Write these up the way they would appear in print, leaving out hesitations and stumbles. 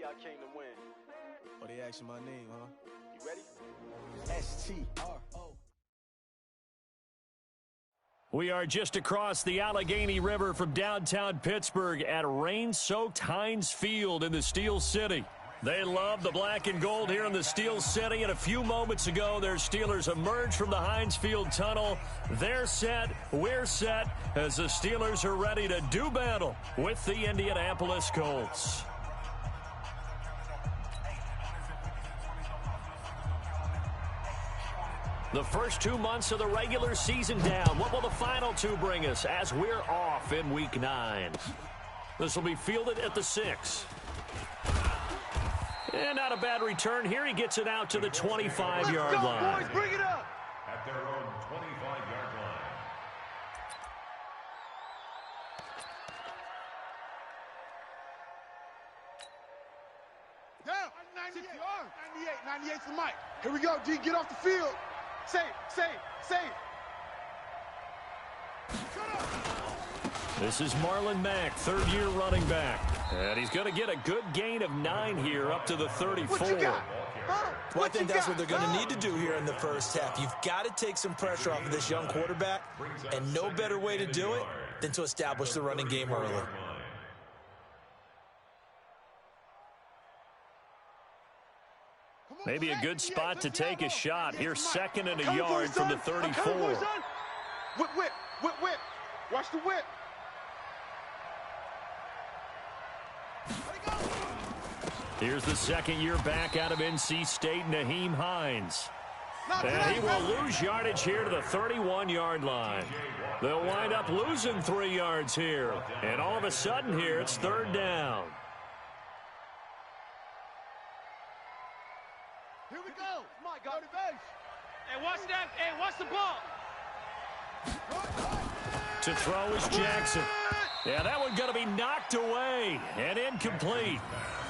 I came to win. Oh, they asking my name, huh? You ready? S-T-R-O. We are just across the Allegheny River from downtown Pittsburgh at rain-soaked Heinz Field in the Steel City. They love the black and gold here in the Steel City, and a few moments ago, their Steelers emerged from the Heinz Field tunnel. They're set, we're set, as the Steelers are ready to do battle with the Indianapolis Colts. The first 2 months of the regular season down. What will the final two bring us as we're off in Week 9? This will be fielded at the 6. And not a bad return here. He gets it out to the 25-yard line. Boys, bring it up. At their own 25-yard line. Down. 98. 98's the mic. Here we go, D. Get off the field. Save. This is Marlon Mack, third-year running back. And he's going to get a good gain of 9 here up to the 34. What you got? Huh? Well, I think that's what they're going to need to do here in the first half. You've got to take some pressure off of this young quarterback, and no better way to do it than to establish the running game early. Maybe a good spot to take a shot. Here's second and a yard from the 34. Whip. Watch the whip. Here's the second-year back out of NC State, Nyheim Hines. And he will lose yardage here to the 31-yard line. They'll wind up losing 3 yards here. And all of a sudden here, it's third down. Here we go. My God. Hey, watch that. Hey, watch the ball. To throw is Jackson. Yeah, that one going to be knocked away and incomplete.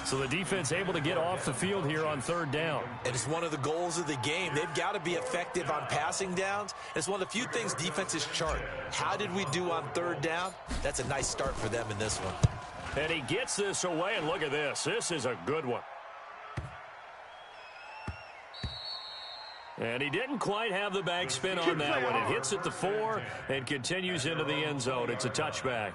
So the defense able to get off the field here on third down. And it's one of the goals of the game. They've got to be effective on passing downs. It's one of the few things defenses chart. How did we do on third down? That's a nice start for them in this one. And he gets this away, and look at this. This is a good one. And he didn't quite have the backspin on that one. It hits at the 4 and continues into the end zone. It's a touchback.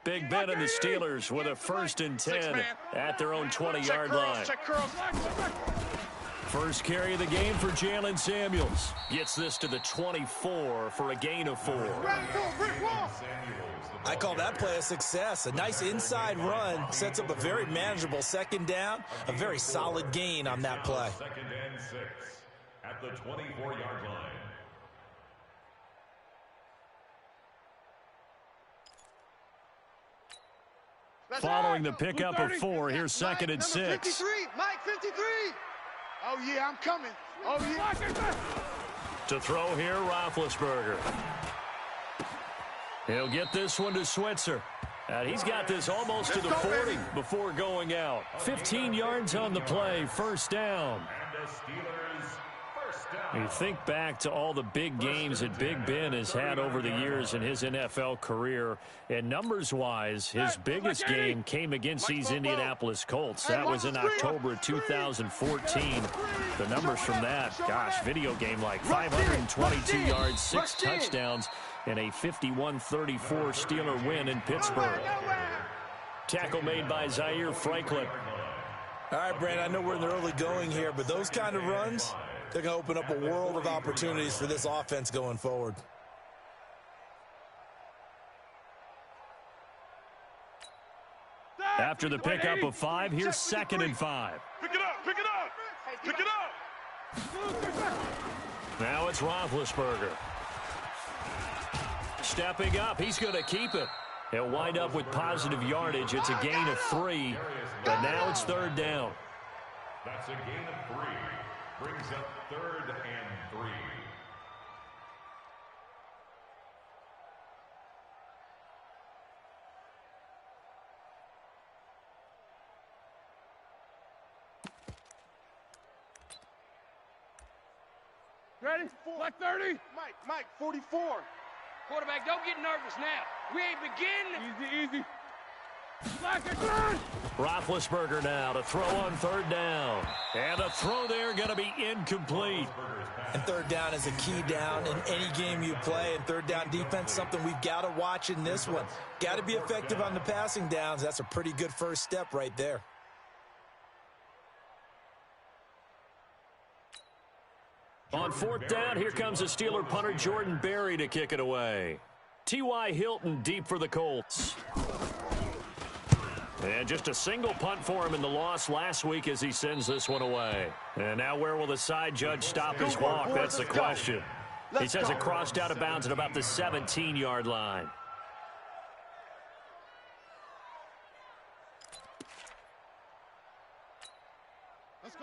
Big Ben and the Steelers with a 1st and 10 at their own 20-yard line. First carry of the game for Jalen Samuels. Gets this to the 24 for a gain of 4. I call that play a success. A nice inside run sets up a very manageable second down. A very solid gain on that play. 2nd and 6 at the 24-yard line. Following the pickup of 4, here's 2nd and 6. 53. Mike, 53. Oh, yeah, I'm coming. Oh, yeah. To throw here, Roethlisberger. He'll get this one to Switzer. And he's got this almost to the 40 before going out. 15 yards on the play, first down. And the Steelers first down. You think back to all the big games that Big Ben has had over the years in his NFL career, and numbers-wise, his biggest game came against these Indianapolis Colts. That was in October of 2014. The numbers from that, gosh, video game like 522 yards, 6 touchdowns, and a 51-34 Steeler win in Pittsburgh. Tackle made by Zaire Franklin. All right, Brand, I know we're in the early going here, but those kind of runs, they're going to open up a world of opportunities for this offense going forward. After the pickup of 5, here's 2nd and 5. Pick it up. Now it's Roethlisberger. Stepping up, he's going to keep it. He'll wind up with positive yardage. It's a gain of 3, but now it's third down. That's a gain of 3. Brings up 3rd and 3. Ready? Like 30? Mike, 44. Quarterback, don't get nervous now. We ain't beginning. Easy. Black and good. Roethlisberger now to throw on third down. And the throw there going to be incomplete. And third down is a key down in any game you play. And third down defense, something we've got to watch in this one. Got to be effective on the passing downs. That's a pretty good first step right there. On fourth down, here comes the Steeler punter Jordan Berry to kick it away. T.Y. Hilton deep for the Colts. And just a single punt for him in the loss last week as he sends this one away. And now where will the side judge stop his walk? That's the question. He says it crossed out of bounds at about the 17-yard line.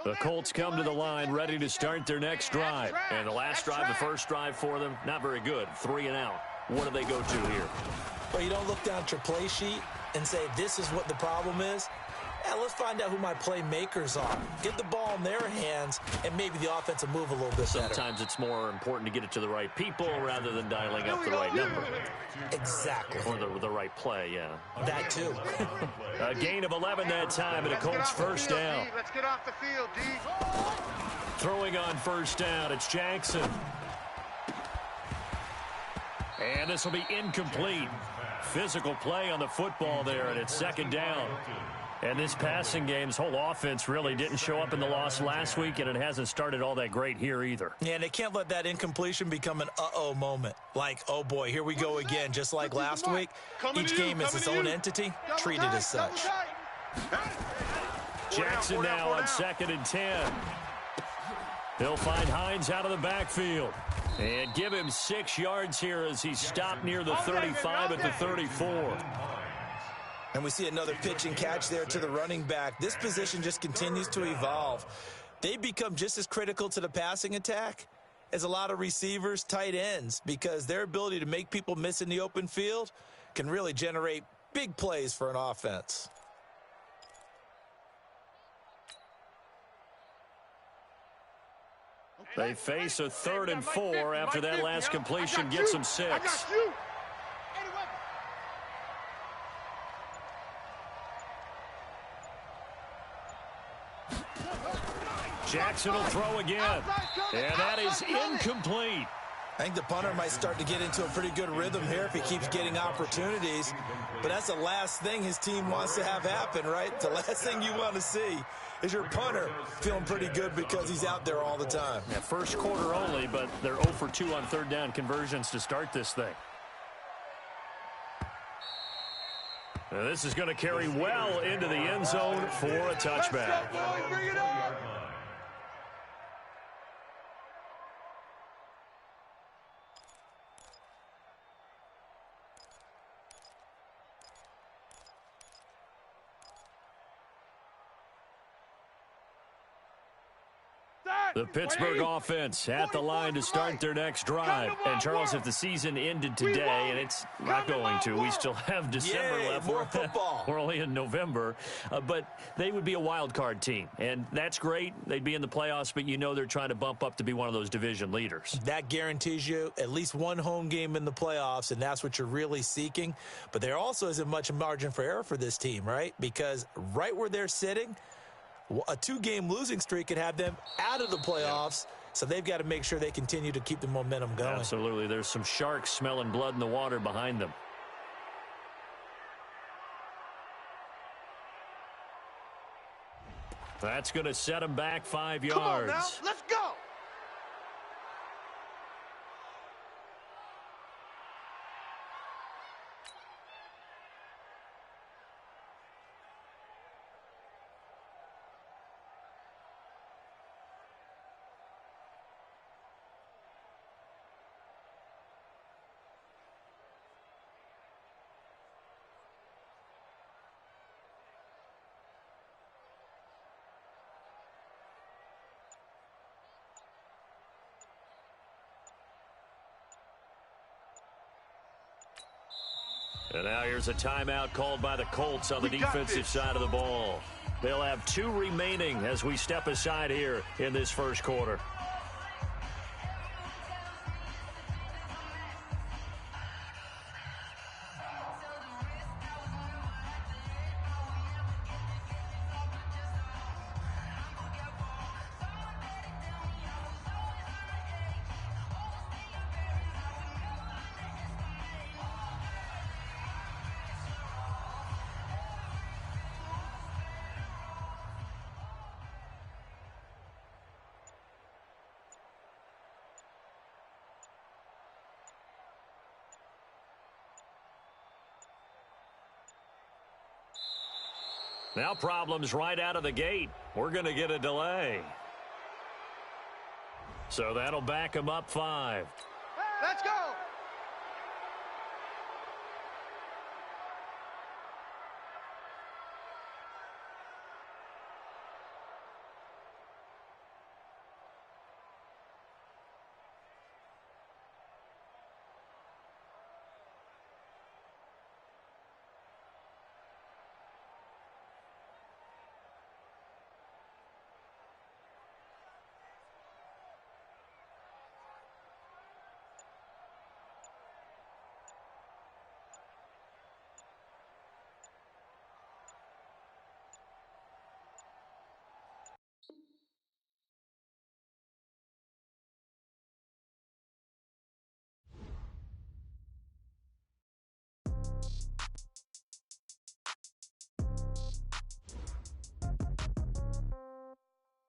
The Colts come to the line ready to start their next drive. And the last drive, the first drive for them, not very good. 3 and out. What do they go to here? Well, you don't look down at your play sheet and say, this is what the problem is. Yeah, let's find out who my playmakers are. Get the ball in their hands, and maybe the offense will move a little bit better. Sometimes it's more important to get it to the right people rather than dialing up the right number. Exactly. Or the right play, yeah. That too. A gain of 11 that time, and a Colts first down. Let's get off the field, D. Throwing on first down, it's Jackson. And this will be incomplete. Physical play on the football there, and it's second down. And this passing game's whole offense really didn't show up in the loss last week, and it hasn't started all that great here either. Yeah, and they can't let that incompletion become an uh-oh moment. Like, oh boy, here we go again. Just like last week, each game is its own entity, treated as such. Jackson now on 2nd and 10. He'll find Hines out of the backfield. And give him 6 yards here as he's stopped near the 35 at the 34. And we see another pitch and catch there to the running back. This position just continues to evolve. They become just as critical to the passing attack as a lot of receivers, tight ends, because their ability to make people miss in the open field can really generate big plays for an offense. They face a 3rd and 4 after that last completion gets them 6. Jackson will throw again. And that is incomplete. I think the punter might start to get into a pretty good rhythm here if he keeps getting opportunities. But that's the last thing his team wants to have happen, right? The last thing you want to see is your punter feeling pretty good because he's out there all the time. Yeah, first quarter only, but they're 0 for 2 on third down conversions to start this thing. Now this is going to carry well into the end zone for a touchback. Bring it on. The Pittsburgh offense at the line to start their next drive. And, Charles, if the season ended today, and it's not going to, we still have December left. More football. We're only in November. But they would be a wild card team. And that's great. They'd be in the playoffs, but you know they're trying to bump up to be one of those division leaders. That guarantees you at least one home game in the playoffs, and that's what you're really seeking. But there also isn't much margin for error for this team, right? Because right where they're sitting, a 2-game losing streak could have them out of the playoffs, so they've got to make sure they continue to keep the momentum going. Absolutely. There's some sharks smelling blood in the water behind them. That's going to set them back 5 yards. Come on now, let's go. And now here's a timeout called by the Colts on the defensive side of the ball. They'll have 2 remaining as we step aside here in this first quarter. Now problems right out of the gate. We're going to get a delay. So that'll back him up 5. Let's go.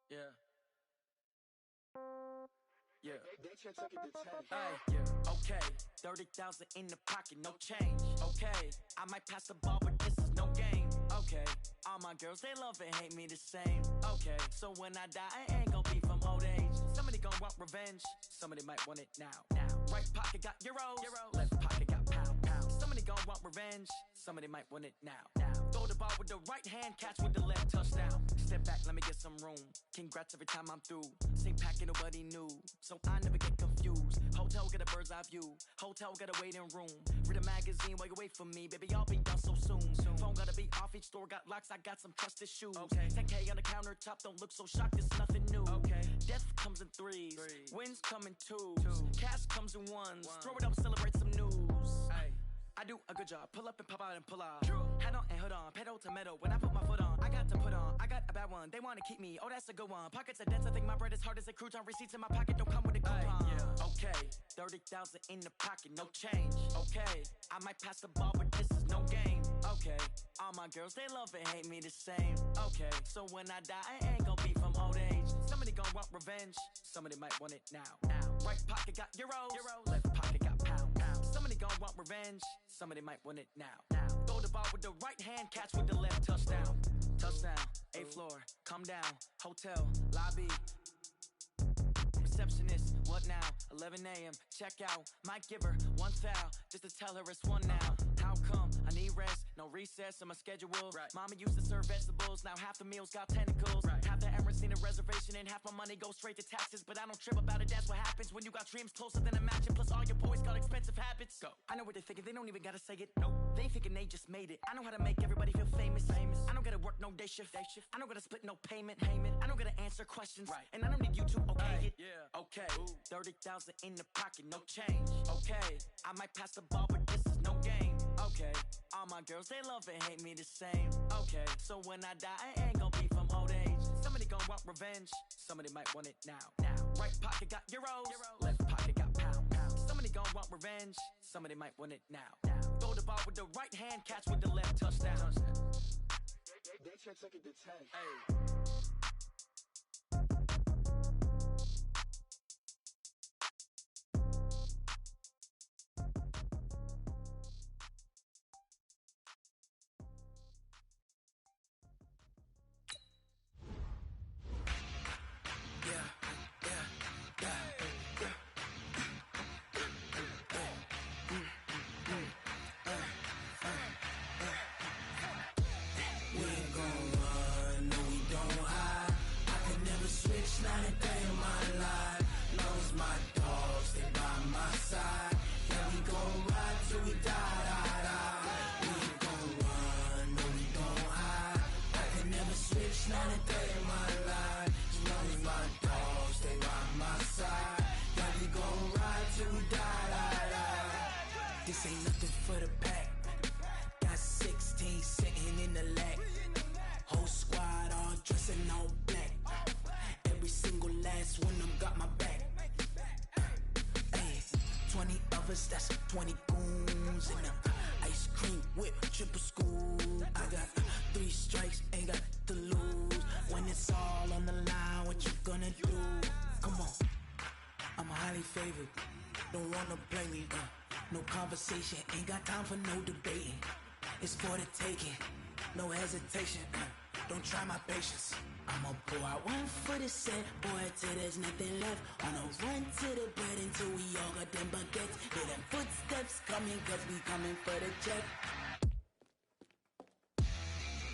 Yeah. Yeah. Yeah. Okay. 30,000 in the pocket, no change. Okay. I might pass the ball, but this is no game. Okay. All my girls, they love and hate me the same. Okay. So when I die, I ain't gonna be from old age. Somebody gonna want revenge. Somebody might want it now. Right pocket got euros. Left pocket got pound. Somebody gonna want revenge. Somebody might want it now. Throw the ball with the right hand, catch with the left, touchdown. Step back, let me get some room. Congrats every time I'm through. Same packet, nobody knew, so I never get confused. Hotel get a bird's eye view. Hotel get a waiting room. Read a magazine while you wait for me, baby. I'll be done so soon. Phone gotta be off. Each store got locks. I got some trusted shoes. 10K on the countertop. Don't look so shocked. It's nothing new. Death comes in threes. Wins come in twos. Cash comes in ones. Throw it up, celebrate some news. I do a good job. Pull up and pop out and pull out. Head on and hood on. Pedal to metal. When I put my foot on, I got to put on. I got a bad one. They want to keep me. Oh, that's a good one. Pockets are dense. I think my bread is hard as a crouton. Receipts in my pocket don't come with a coupon. Okay. 30,000 in the pocket. No change. Okay. I might pass the ball, but this is no game. Okay. All my girls, they love and hate me the same. Okay. So when I die, I ain't gonna be from old age. Somebody gonna want revenge. Somebody might want it now. Right pocket got euros. Left pocket got pound. Somebody gonna want revenge. Somebody might want it now. Throw the ball with the right hand, catch with the left, touchdown. Touchdown, 8th floor, come down, hotel, lobby. Receptionist, what now? 11 a.m., check out. Might give her one foul, just to tell her it's one now. How come? I need rest, no recess in my schedule. Mama used to serve vegetables, now half the meals got tentacles. Half the Emirates need a reservation and half my money goes straight to taxes. But I don't trip about it, that's what happens when you got dreams closer than a matching. Plus all your boys got expensive habits. Go. I know what they're thinking, they don't even gotta say it. Nope. They thinking they just made it. I know how to make everybody feel famous. I don't gotta work no day shift. I don't gotta split no payment. I don't gotta answer questions. And I don't need you to okay it. Okay. 30,000 in the pocket, no change. Okay. I might pass the ball, but this is no game. Okay. All my girls, they love and hate me the same. Okay. So when I die, I ain't gonna be from old age. Somebody gonna want revenge. Somebody might want it now. Right pocket got euros. Left pocket got pound. Somebody gonna want revenge. Somebody might want it now. Throw the ball with the right hand, catch with the left, touchdown. They check second to 10. Hey. This ain't nothing for the pack. Got 16 sitting in the lag. Whole squad all dressing all black. Every single last one of them got my back. Hey, 20 of us, that's 20 goons in them. Ice cream whip, triple scoop. I got 3 strikes, ain't got to lose. When it's all on the line, what you gonna do? Come on, I'm highly favored. Don't wanna play me, no conversation, ain't got time for no debating. It's for the taking. no hesitation. Don't try my patience. I'ma pour out one for the set, boy, till there's nothing left. On a run to the bread until we all got them baguettes. Hear them footsteps coming, cause we coming for the check.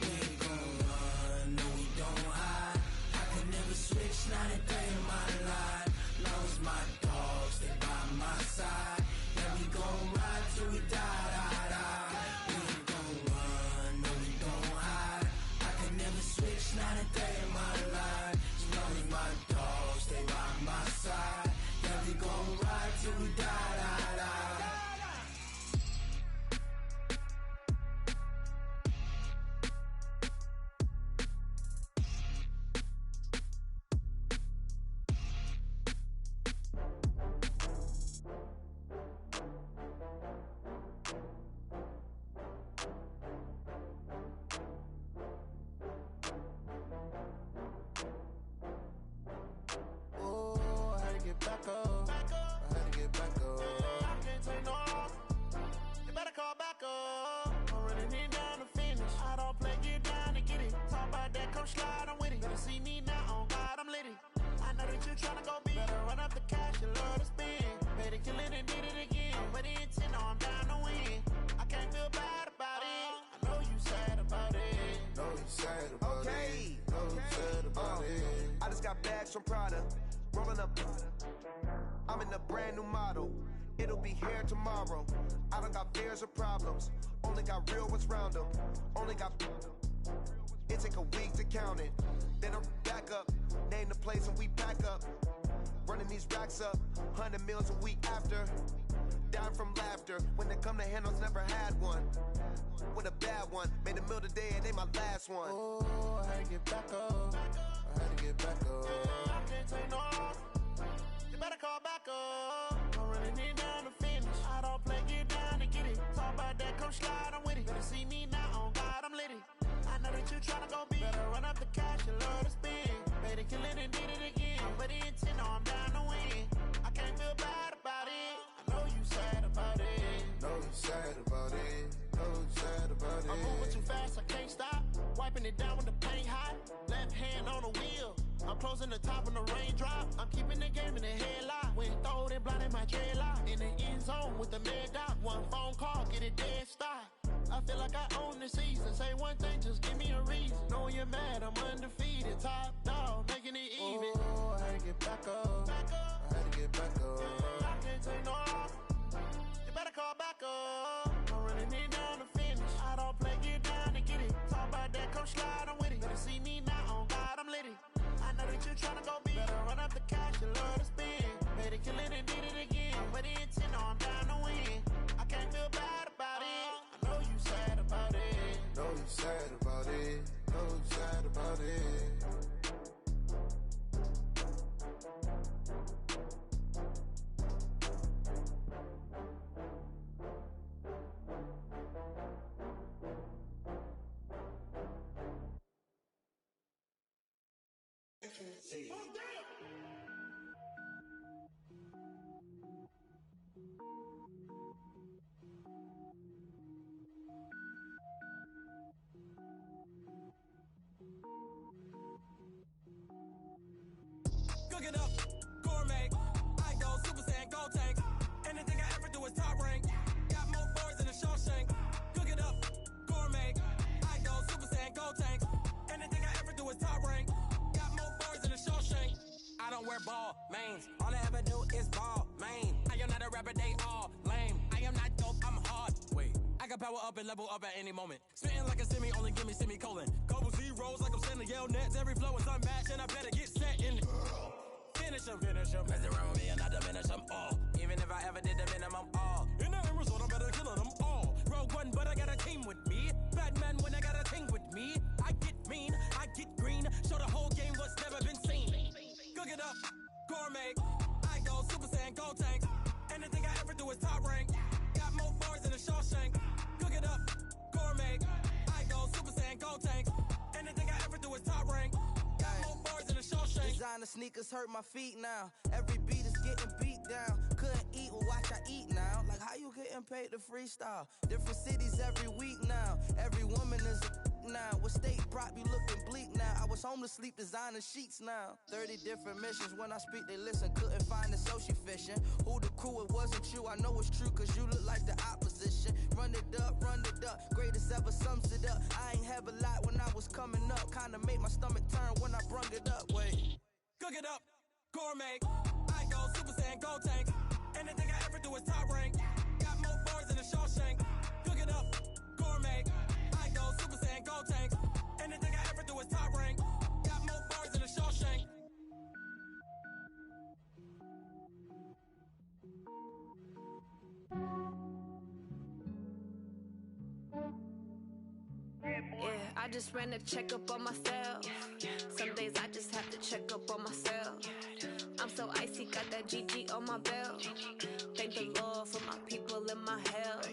We ain't gon' run, no we don't hide. I could never switch, not a day in my life. Long as my dogs, they by my side. Yeah, we gon' ride till we die, die, die. We ain't gon' run, no we don't hide. I could never switch, not a day in my life. As long as my dogs, they by my side. Yeah, we gon' ride till we die, die, die. From Prada, rolling up. I'm in a brand new model. It'll be here tomorrow. I don't got fears or problems. Only got real ones round them. Only got. It take a week to count it. Then I'm back up. Name the place and we pack up. Running these racks up. 100 meals a week after. Dying from laughter. When they come to handles, never had one. With a bad one. Made a meal today and they my last one. Oh, I had to get back up. I had to get back up. I can't take no loss. You better call back up. I'm running it down to finish. I don't play, get down to get it. Talk about that, come slide, I'm with it. Better see me now, on God, I'm litty. I know that you tryna go big. Better run up the cash, you love to spend. Better kill it and did it again. But the intent, no, I'm down to win. I can't feel bad about it. I know you sad about it. Know you sad about it. Know you sad about it. I'm moving too fast, I can't stop. Wiping it down with the paint hot. Left hand on the wheel. I'm closing the top when the raindrop. I'm keeping the game in the headlock. When throwed and blinded my dreadlock. In the end zone with the mad dot. One phone call, get it dead stop. I feel like I own the season. Say one thing, just give me a reason. Knowing you're mad, I'm undefeated. Top dog, making it even. Oh, I had to get back up. I had to get back up. I can't take no loss. You better call back up. I'm running it down to finish. I don't play, get down to get it. Talk about that, come slide, I'm with it. Better see me now, on God, I'm litty. I know that you tryna go big. Better run up the cash, you love to spend. Better kill it and did it again. But the intent, no, I'm down to win. I can't feel bad about it. I know you sad about it. Know you sad about it. Know you sad about it. Cook it up, gourmet. I go Super Saiyan, go tank. Anything I ever do is top rank. Got more boards than a Shawshank. Cook it up, gourmet. I go Super Saiyan, go tank. Anything I ever do is top rank. Got more boards than a Shawshank. I don't wear ball mains. All I ever do is ball main. I am not a rapper, they all lame. I am not dope, I'm hard. Wait, I can power up and level up at any moment. Spitting like a semi, only give me semicolon. Couple zeros like I'm sending yell nets. Every flow is unmatched and I better get set in. Finish them. Mess around with me and I diminish them all. Even if I ever did the minimum all. In the end result, I better kill them all. Rogue One, but I got a team with me. Batman when I got a team with me. I get mean, I get green. Show the whole game what's never been seen. Cook it up, gourmet. I go Super Saiyan, go tank. Anything I ever do is top rank. Got more bars than a Shawshank. Cook it up, gourmet. I go Super Saiyan, go tank. Anything I ever do is top rank. Got more bars than a Shawshank. Designer sneakers hurt my feet now. Every beat is getting beat down. Couldn't eat, well watch I eat now. Like how you getting paid to freestyle? Different cities every week now. Every woman is a now. With state prop, you looking bleak now. I was home to sleep, designing sheets now. 30 different missions. When I speak, they listen. Couldn't find it, so she fishing. Who the crew? It wasn't you. I know it's true, cause you look like the opposition. Run it up, greatest ever sums it up. I ain't have a lot when I was coming up. Kinda made my stomach turn when I brung it up. Wait. Cook it up, gourmet. I go Super Saiyan, gold tank. Anything I ever do is top rank. Got more bars than a Shawshank. Cook it up, gourmet. I go Super Saiyan, gold tank. Anything I ever do is top rank. Got more bars than a Shawshank. Yeah, I just ran a checkup on myself. Some days I just have to check up on myself. I'm so icy, got that GG on my belt. Thank the Lord for my people in my health.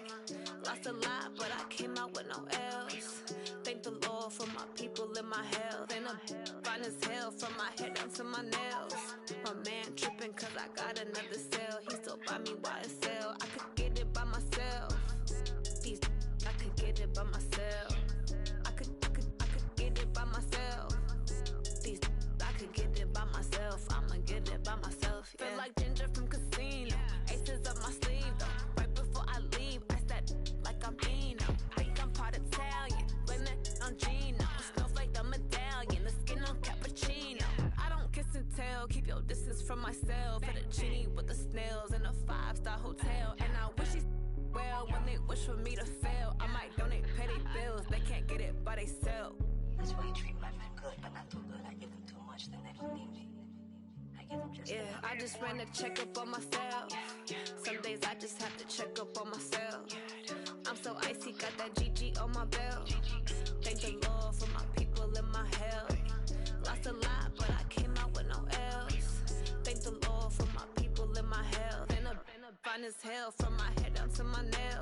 Lost a lot, but I came out with no else. Thank the Lord for my people in my health. And I'm fine as hell from my head down to my nails. My man tripping cause I got another cell. He still buy me YSL. I could get it by myself. These I could get it by myself. I could get it by myself. These I could get it by myself. I'ma get it by myself. Yeah. Feel like Ginger from Casino. Aces up my sleeve though. Right before I leave, I said like I'm Eno. Think I'm part Italian. Blame that on Gino. Snowflake the medallion. The skin on cappuccino. I don't kiss and tell. Keep your distance from myself. Fettuccine with the snails in a 5-star hotel. And I wish he's well when they wish for me to fail. I might donate petty bills. They can't get it by they sell. That's why you treat my men good, but not too good. I give them too much, then they don't need me. I give them just yeah, I just ran a checkup on myself. Some days I just have to check up on myself. I'm so icy, got that GG on my belt. Thank the Lord for my people in my health. Lost a lot, but I came out with no else. Thank the Lord for my people in my health. And I'm fine as hell from my head down to my nails.